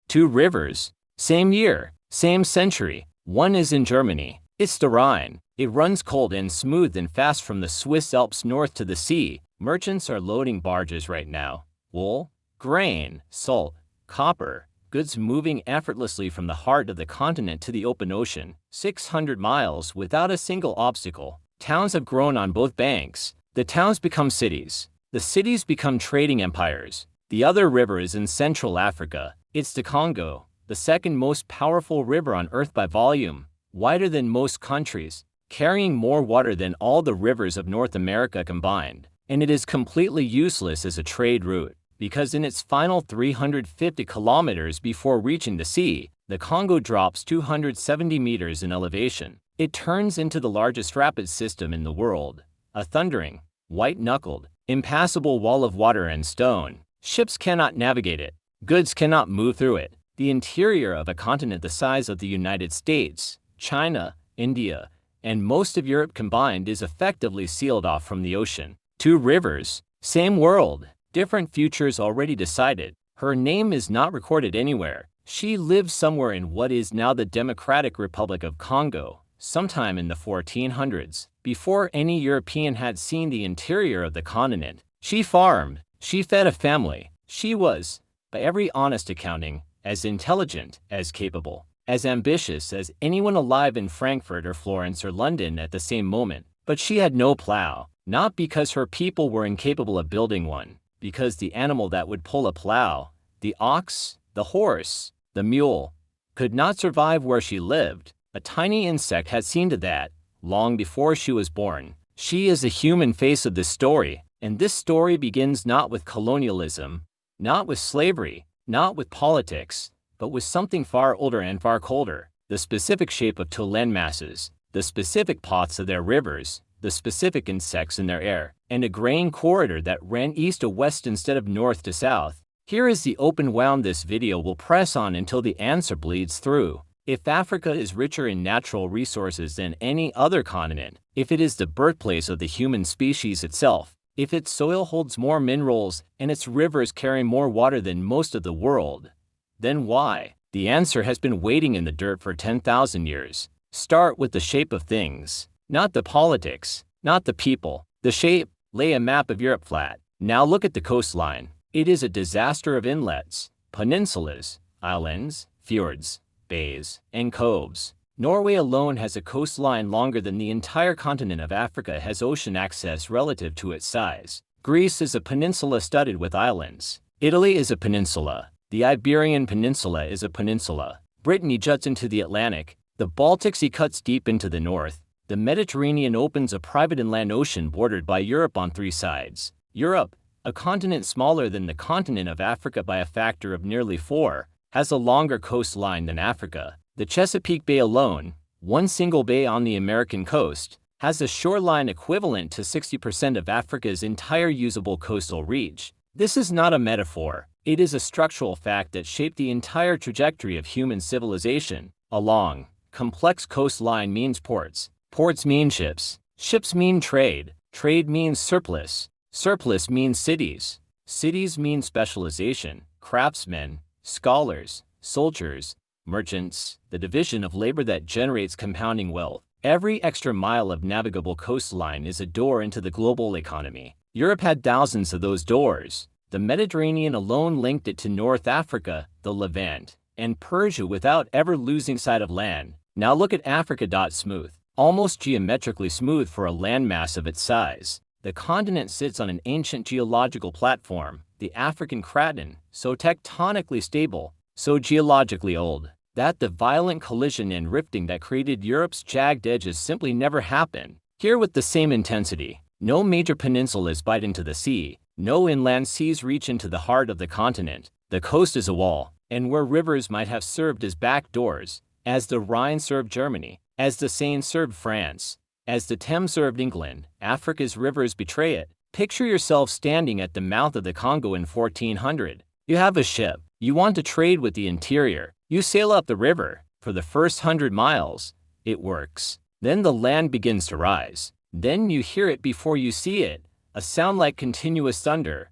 Two rivers, same year, same century. One is in Germany. It's the Rhine. It runs cold and smooth and fast from the Swiss Alps north to the sea. Merchants are loading barges right now. Wool, grain, salt, copper, goods moving effortlessly from the heart of the continent to the open ocean, 600 miles without a single obstacle. Towns have grown on both banks. The towns become cities. The cities become trading empires. The other river is in Central Africa. It's the Congo, the second most powerful river on Earth by volume, wider than most countries, carrying more water than all the rivers of North America combined. And it is completely useless as a trade route, because in its final 350 kilometers before reaching the sea, the Congo drops 270 meters in elevation. It turns into the largest rapid system in the world, a thundering, white-knuckled, impassable wall of water and stone. Ships cannot navigate it. Goods cannot move through it. The interior of a continent the size of the United States, China, India, and most of Europe combined is effectively sealed off from the ocean. Two rivers, same world, different futures already decided. Her name is not recorded anywhere. She lived somewhere in what is now the Democratic Republic of Congo, sometime in the 1400s, before any European had seen the interior of the continent. She farmed. She fed a family. She was, by every honest accounting, as intelligent, as capable, as ambitious as anyone alive in Frankfurt or Florence or London at the same moment. But she had no plow, not because her people were incapable of building one, because the animal that would pull a plow, the ox, the horse, the mule, could not survive where she lived. A tiny insect had seen to that, long before she was born. She is the human face of this story, and this story begins not with colonialism, not with slavery, not with politics, but with something far older and far colder, the specific shape of two landmasses, the specific paths of their rivers, the specific insects in their air, and a grain corridor that ran east to west instead of north to south. Here is the open wound this video will press on until the answer bleeds through. If Africa is richer in natural resources than any other continent, if it is the birthplace of the human species itself, if its soil holds more minerals and its rivers carry more water than most of the world, then why? The answer has been waiting in the dirt for 10,000 years. Start with the shape of things, not the politics, not the people. The shape. Lay a map of Europe flat. Now look at the coastline. It is a disaster of inlets, peninsulas, islands, fjords, bays, and coves. Norway alone has a coastline longer than the entire continent of Africa has ocean access relative to its size. Greece is a peninsula studded with islands. Italy is a peninsula. The Iberian Peninsula is a peninsula. Brittany juts into the Atlantic. The Baltic Sea cuts deep into the north. The Mediterranean opens a private inland ocean bordered by Europe on three sides. Europe, a continent smaller than the continent of Africa by a factor of nearly 4, has a longer coastline than Africa. The Chesapeake Bay alone, one single bay on the American coast, has a shoreline equivalent to 60% of Africa's entire usable coastal reach. This is not a metaphor. It is a structural fact that shaped the entire trajectory of human civilization. A long, complex coastline means ports. Ports mean ships. Ships mean trade. Trade means surplus. Surplus means cities. Cities mean specialization, craftsmen, scholars, soldiers, merchants, the division of labor that generates compounding wealth. Every extra mile of navigable coastline is a door into the global economy. Europe had thousands of those doors. The Mediterranean alone linked it to North Africa, the Levant, and Persia without ever losing sight of land. Now look at Africa. Smooth. Almost geometrically smooth for a landmass of its size. The continent sits on an ancient geological platform, the African craton, so tectonically stable, so geologically old, that the violent collision and rifting that created Europe's jagged edges simply never happened. Here with the same intensity, no major peninsulas bite into the sea, no inland seas reach into the heart of the continent. The coast is a wall, and where rivers might have served as back doors, as the Rhine served Germany, as the Seine served France, as the Thames served England, Africa's rivers betray it. Picture yourself standing at the mouth of the Congo in 1400. You have a ship. You want to trade with the interior. You sail up the river. For the first 100 miles, it works. Then the land begins to rise. Then you hear it before you see it, a sound like continuous thunder.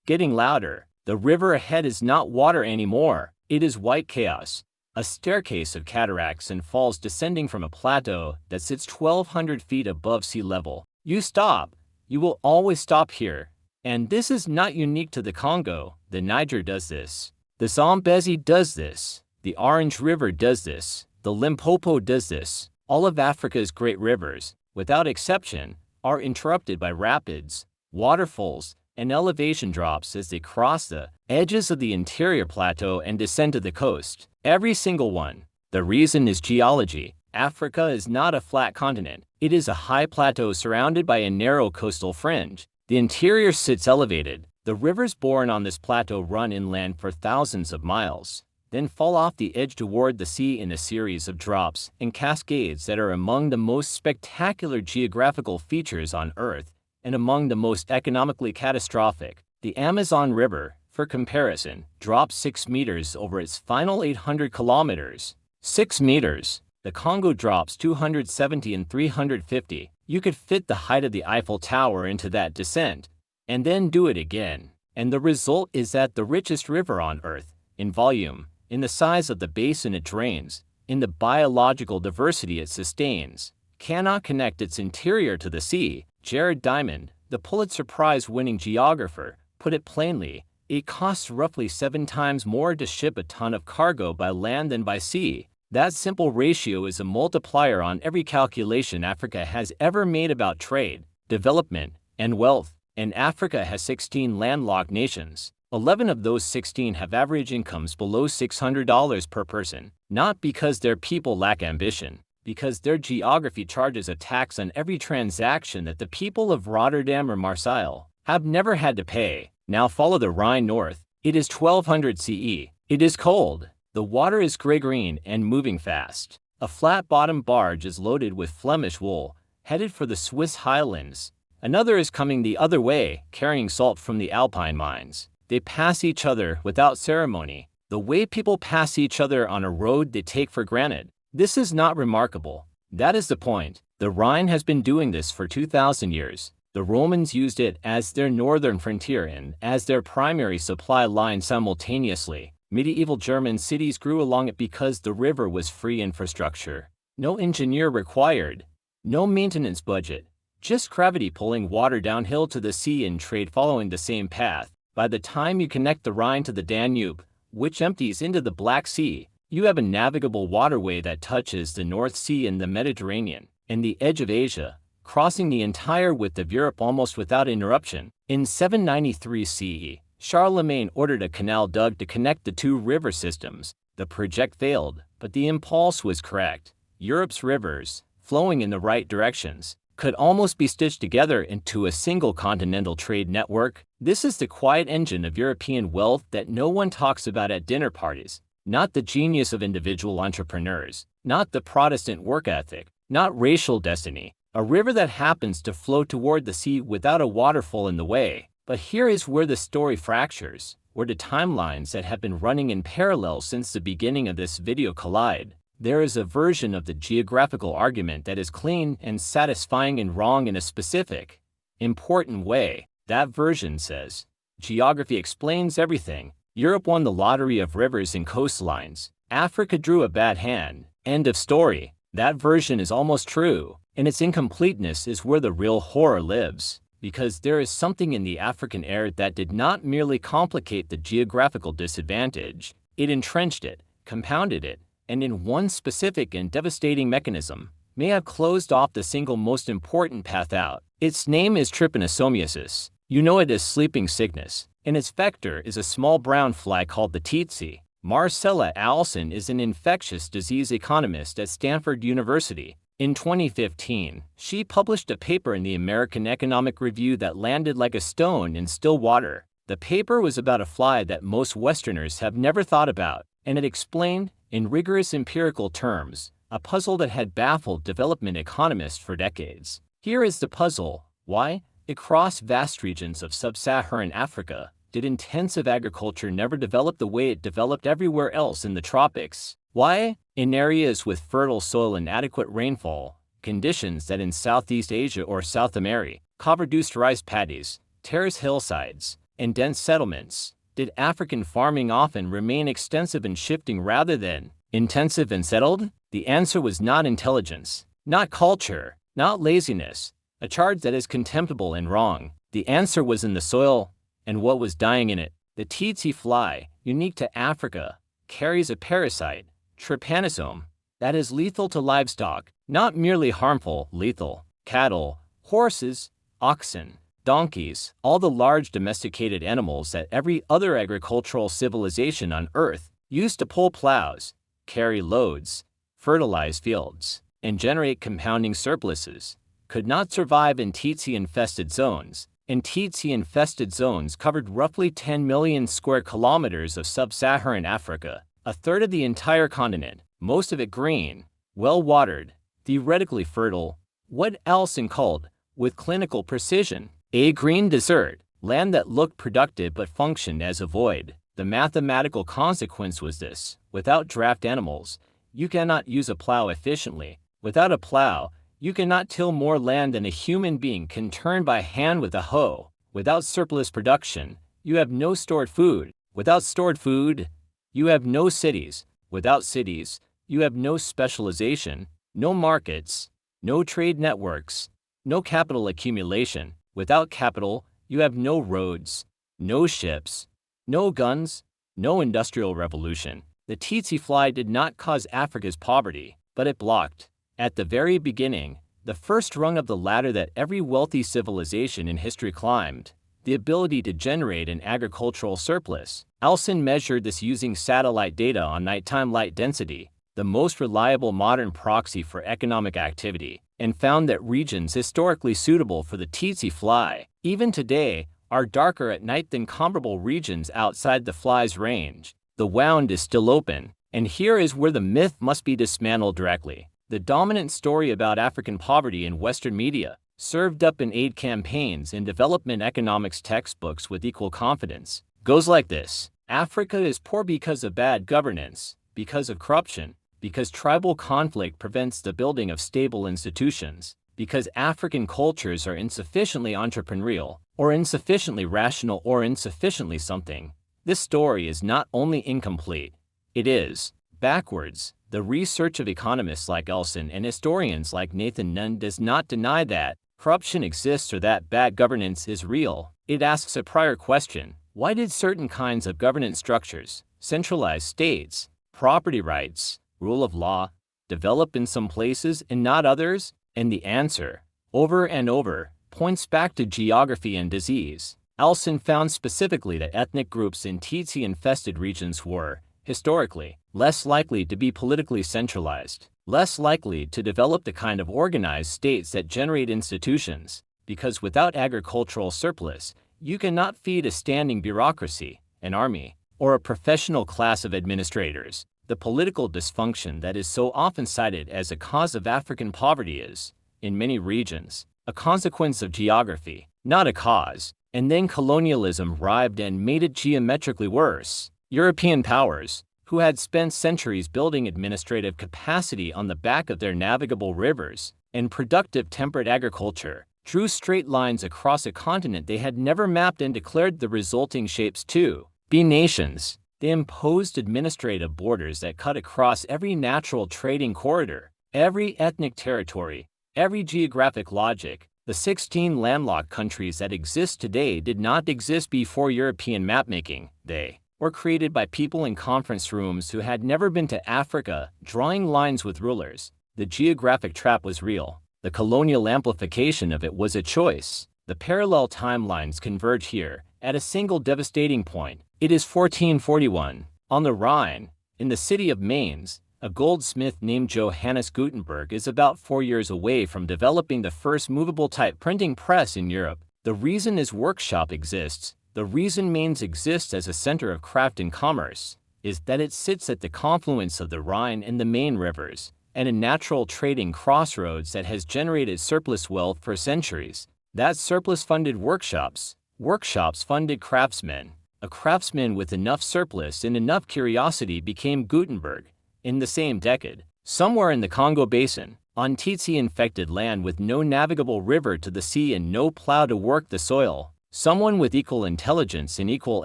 Getting louder. The river ahead is not water anymore. It is white chaos, a staircase of cataracts and falls descending from a plateau that sits 1,200 feet above sea level. You stop. You will always stop here. And this is not unique to the Congo. The Niger does this. The Zambezi does this. The Orange River does this. The Limpopo does this. All of Africa's great rivers, without exception, are interrupted by rapids, waterfalls, and elevation drops as they cross the edges of the interior plateau and descend to the coast. Every single one. The reason is geology. Africa is not a flat continent. It is a high plateau surrounded by a narrow coastal fringe. The interior sits elevated. The rivers born on this plateau run inland for thousands of miles, then fall off the edge toward the sea in a series of drops and cascades that are among the most spectacular geographical features on Earth and among the most economically catastrophic. The Amazon River, for comparison, drops 6 meters over its final 800 kilometers. 6 meters. The Congo drops 270 and 350. You could fit the height of the Eiffel Tower into that descent, and then do it again. And the result is that the richest river on Earth, in volume, in the size of the basin it drains, in the biological diversity it sustains, cannot connect its interior to the sea. Jared Diamond, the Pulitzer Prize-winning geographer, put it plainly, it costs roughly 7 times more to ship a ton of cargo by land than by sea. That simple ratio is a multiplier on every calculation Africa has ever made about trade, development, and wealth. And Africa has 16 landlocked nations. 11 of those 16 have average incomes below $600 per person, not because their people lack ambition, because their geography charges a tax on every transaction that the people of Rotterdam or Marseille have never had to pay. Now follow the Rhine north. It is 1200 CE. It is cold. The water is gray-green and moving fast. A flat-bottomed barge is loaded with Flemish wool, headed for the Swiss highlands. Another is coming the other way, carrying salt from the Alpine mines. They pass each other without ceremony, the way people pass each other on a road they take for granted. This is not remarkable. That is the point. The Rhine has been doing this for 2,000 years. The Romans used it as their northern frontier and as their primary supply line simultaneously. Medieval German cities grew along it because the river was free infrastructure. No engineer required. No maintenance budget. Just gravity pulling water downhill to the sea and trade following the same path. By the time you connect the Rhine to the Danube, which empties into the Black Sea, you have a navigable waterway that touches the North Sea and the Mediterranean, and the edge of Asia, crossing the entire width of Europe almost without interruption. In 793 CE, Charlemagne ordered a canal dug to connect the two river systems. The project failed, but the impulse was correct. Europe's rivers, flowing in the right directions, could almost be stitched together into a single continental trade network. This is the quiet engine of European wealth that no one talks about at dinner parties. Not the genius of individual entrepreneurs, not the Protestant work ethic, not racial destiny. A river that happens to flow toward the sea without a waterfall in the way. But here is where the story fractures, where the timelines that have been running in parallel since the beginning of this video collide. There is a version of the geographical argument that is clean and satisfying and wrong in a specific, important way. That version says, geography explains everything. Europe won the lottery of rivers and coastlines. Africa drew a bad hand. End of story. That version is almost true, and its incompleteness is where the real horror lives. Because there is something in the African air that did not merely complicate the geographical disadvantage, it entrenched it, compounded it, and in one specific and devastating mechanism, may have closed off the single most important path out. Its name is trypanosomiasis. You know it as sleeping sickness, and its vector is a small brown fly called the tsetse. Marcella Alsan is an infectious disease economist at Stanford University. In 2015, she published a paper in the American Economic Review that landed like a stone in still water. The paper was about a fly that most Westerners have never thought about, and it explained, in rigorous empirical terms, a puzzle that had baffled development economists for decades. Here is the puzzle. Why, across vast regions of sub-Saharan Africa, did intensive agriculture never develop the way it developed everywhere else in the tropics? Why, in areas with fertile soil and adequate rainfall, conditions that in Southeast Asia or South America, cover-reduced rice paddies, terrace hillsides, and dense settlements, Did African farming often remain extensive and shifting rather than intensive and settled? The answer was not intelligence, not culture, not laziness, a charge that is contemptible and wrong. The answer was in the soil and what was dying in it. The tsetse fly, unique to Africa, carries a parasite, trypanosome, that is lethal to livestock, not merely harmful, lethal. Cattle, horses, oxen, donkeys, all the large domesticated animals that every other agricultural civilization on Earth used to pull plows, carry loads, fertilize fields, and generate compounding surpluses, could not survive in tsetse-infested zones, and tsetse-infested zones covered roughly 10 million square kilometers of sub-Saharan Africa, a third of the entire continent, most of it green, well-watered, theoretically fertile. What Alsan called, with clinical precision, a green desert, land that looked productive but functioned as a void. The mathematical consequence was this: without draft animals, you cannot use a plow efficiently. Without a plow, you cannot till more land than a human being can turn by hand with a hoe. Without surplus production, you have no stored food. Without stored food, you have no cities. Without cities, you have no specialization, no markets, no trade networks, no capital accumulation. Without capital, you have no roads, no ships, no guns, no industrial revolution. The tsetse fly did not cause Africa's poverty, but it blocked, at the very beginning, the first rung of the ladder that every wealthy civilization in history climbed: the ability to generate an agricultural surplus. Alsan measured this using satellite data on nighttime light density, the most reliable modern proxy for economic activity, and found that regions historically suitable for the tsetse fly, even today, are darker at night than comparable regions outside the fly's range. The wound is still open, and here is where the myth must be dismantled directly. The dominant story about African poverty in Western media, served up in aid campaigns and development economics textbooks with equal confidence, goes like this: Africa is poor because of bad governance, because of corruption, because tribal conflict prevents the building of stable institutions, because African cultures are insufficiently entrepreneurial, or insufficiently rational, or insufficiently something. This story is not only incomplete, it is backwards. The research of economists like Alsan and historians like Nathan Nunn does not deny that corruption exists or that bad governance is real. It asks a prior question: why did certain kinds of governance structures, centralized states, property rights, rule of law, develop in some places and not others? And the answer, over and over, points back to geography and disease. Alsan found specifically that ethnic groups in tsetse-infested regions were, historically, less likely to be politically centralized, less likely to develop the kind of organized states that generate institutions, because without agricultural surplus, you cannot feed a standing bureaucracy, an army, or a professional class of administrators. The political dysfunction that is so often cited as a cause of African poverty is, in many regions, a consequence of geography, not a cause. And then colonialism arrived and made it geometrically worse. European powers, who had spent centuries building administrative capacity on the back of their navigable rivers and productive temperate agriculture, drew straight lines across a continent they had never mapped and declared the resulting shapes to be nations. They imposed administrative borders that cut across every natural trading corridor, every ethnic territory, every geographic logic. The 16 landlocked countries that exist today did not exist before European mapmaking. They were created by people in conference rooms who had never been to Africa, drawing lines with rulers. The geographic trap was real. The colonial amplification of it was a choice. The parallel timelines converge here, at a single devastating point. It is 1441. On the Rhine, in the city of Mainz, a goldsmith named Johannes Gutenberg is about 4 years away from developing the first movable type printing press in Europe. The reason his workshop exists, the reason Mainz exists as a center of craft and commerce, is that it sits at the confluence of the Rhine and the Main rivers, and a natural trading crossroads that has generated surplus wealth for centuries. That surplus funded workshops. Workshops funded craftsmen. A craftsman with enough surplus and enough curiosity became Gutenberg. In the same decade, somewhere in the Congo basin, on tsetse-infected land with no navigable river to the sea and no plow to work the soil, Someone with equal intelligence and equal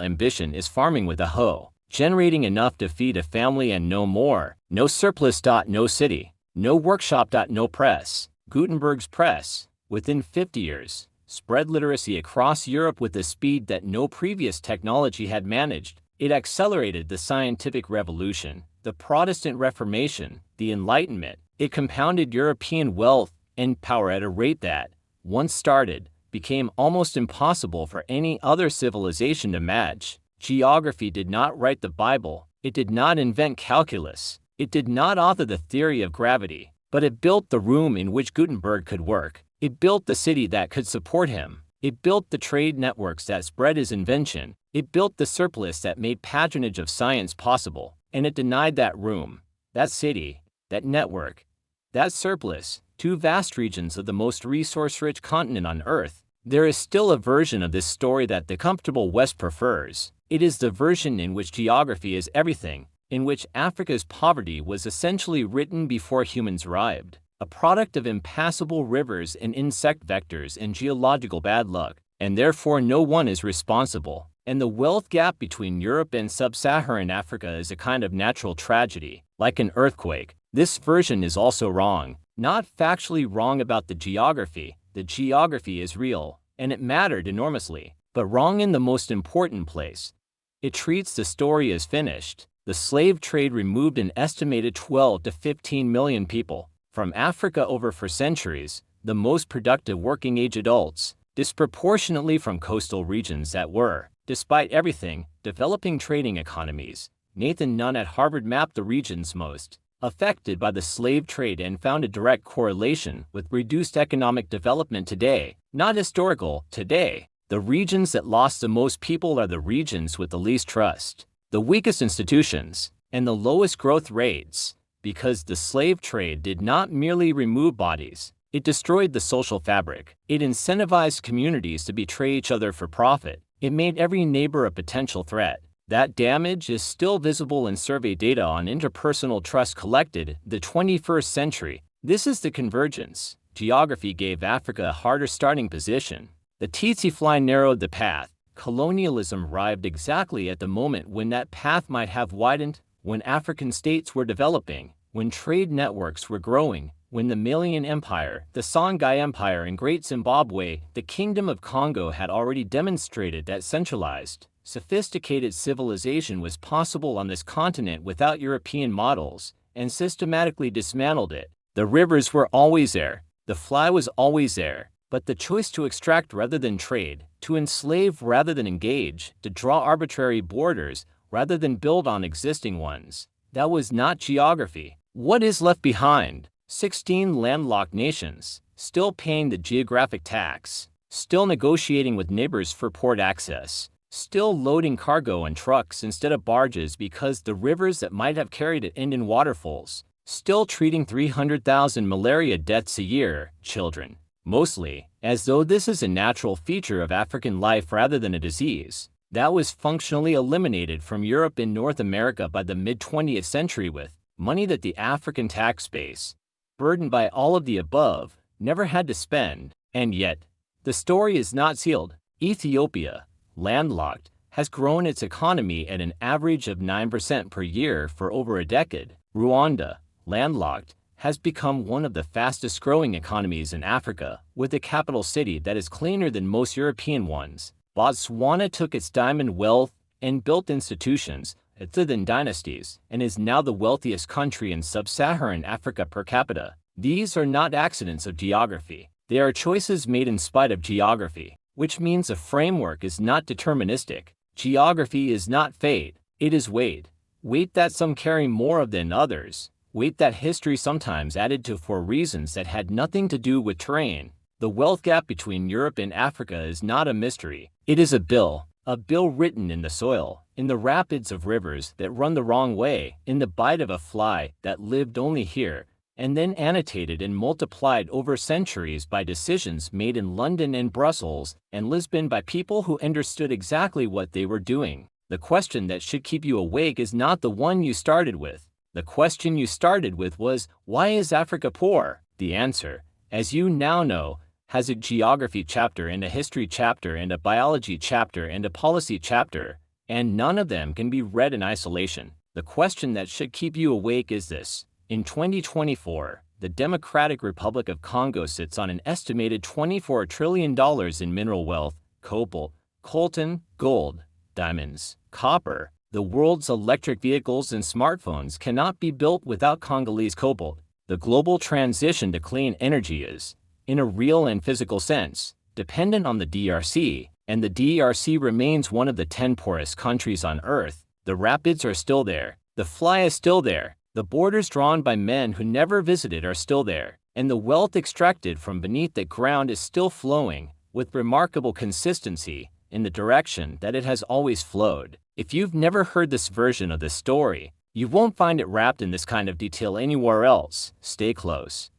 ambition is farming with a hoe, generating enough to feed a family and no more. No surplus. No city. No workshop. No press. Gutenberg's press, within 50 years, spread literacy across Europe with a speed that no previous technology had managed. It accelerated the scientific revolution, the Protestant Reformation, the Enlightenment. It compounded European wealth and power at a rate that, once started, became almost impossible for any other civilization to match. Geography did not write the Bible. It did not invent calculus. It did not author the theory of gravity, but it built the room in which Gutenberg could work. It built the city that could support him. It built the trade networks that spread his invention. It built the surplus that made patronage of science possible. And it denied that room, that city, that network, that surplus, to vast regions of the most resource-rich continent on Earth. There is still a version of this story that the comfortable West prefers. It is the version in which geography is everything, in which Africa's poverty was essentially written before humans arrived, a product of impassable rivers and insect vectors and geological bad luck, and therefore no one is responsible. And the wealth gap between Europe and sub-Saharan Africa is a kind of natural tragedy, like an earthquake. This version is also wrong, not factually wrong about the geography. The geography is real, and it mattered enormously, but wrong in the most important place. It treats the story as finished. The slave trade removed an estimated 12 to 15 million people from Africa over for centuries, the most productive working-age adults, disproportionately from coastal regions that were, despite everything, developing trading economies. Nathan Nunn at Harvard mapped the regions most affected by the slave trade and found a direct correlation with reduced economic development today, not historical, today. The regions that lost the most people are the regions with the least trust, the weakest institutions, and the lowest growth rates, because the slave trade did not merely remove bodies, it destroyed the social fabric. It incentivized communities to betray each other for profit. It made every neighbor a potential threat. That damage is still visible in survey data on interpersonal trust collected the 21st century. This is the convergence. Geography gave Africa a harder starting position. The tsetse fly narrowed the path. Colonialism arrived exactly at the moment when that path might have widened, when African states were developing, when trade networks were growing, when the Malian Empire, the Songhai Empire and Great Zimbabwe, the Kingdom of Congo had already demonstrated that centralized, sophisticated civilization was possible on this continent without European models, and systematically dismantled it. The rivers were always there. The fly was always there. But the choice to extract rather than trade, to enslave rather than engage, to draw arbitrary borders rather than build on existing ones, that was not geography. What is left behind? 16 landlocked nations, still paying the geographic tax, still negotiating with neighbors for port access, still loading cargo on trucks instead of barges because the rivers that might have carried it end in waterfalls, still treating 300,000 malaria deaths a year, children, mostly, as though this is a natural feature of African life rather than a disease. That was functionally eliminated from Europe and North America by the mid-20th century with money that the African tax base, burdened by all of the above, never had to spend. And yet, the story is not sealed. Ethiopia, landlocked, has grown its economy at an average of 9% per year for over a decade. Rwanda, landlocked, has become one of the fastest growing economies in Africa, with a capital city that is cleaner than most European ones. Botswana took its diamond wealth and built institutions other than dynasties, and is now the wealthiest country in sub-Saharan Africa per capita. These are not accidents of geography. They are choices made in spite of geography, which means a framework is not deterministic. Geography is not fate, it is weight. Weight that some carry more of than others. Weight that history sometimes added to for reasons that had nothing to do with terrain. The wealth gap between Europe and Africa is not a mystery. It is a bill written in the soil, in the rapids of rivers that run the wrong way, in the bite of a fly that lived only here, and then annotated and multiplied over centuries by decisions made in London and Brussels and Lisbon by people who understood exactly what they were doing. The question that should keep you awake is not the one you started with. The question you started with was, why is Africa poor? The answer, as you now know, has a geography chapter and a history chapter and a biology chapter and a policy chapter, and none of them can be read in isolation. The question that should keep you awake is this. In 2024, the Democratic Republic of Congo sits on an estimated $24 trillion in mineral wealth: cobalt, coltan, gold, diamonds, copper. The world's electric vehicles and smartphones cannot be built without Congolese cobalt. The global transition to clean energy is, in a real and physical sense, dependent on the DRC, and the DRC remains one of the 10 poorest countries on Earth. The rapids are still there, the fly is still there, the borders drawn by men who never visited are still there, and the wealth extracted from beneath the ground is still flowing, with remarkable consistency, in the direction that it has always flowed. If you've never heard this version of the story, you won't find it wrapped in this kind of detail anywhere else. Stay close.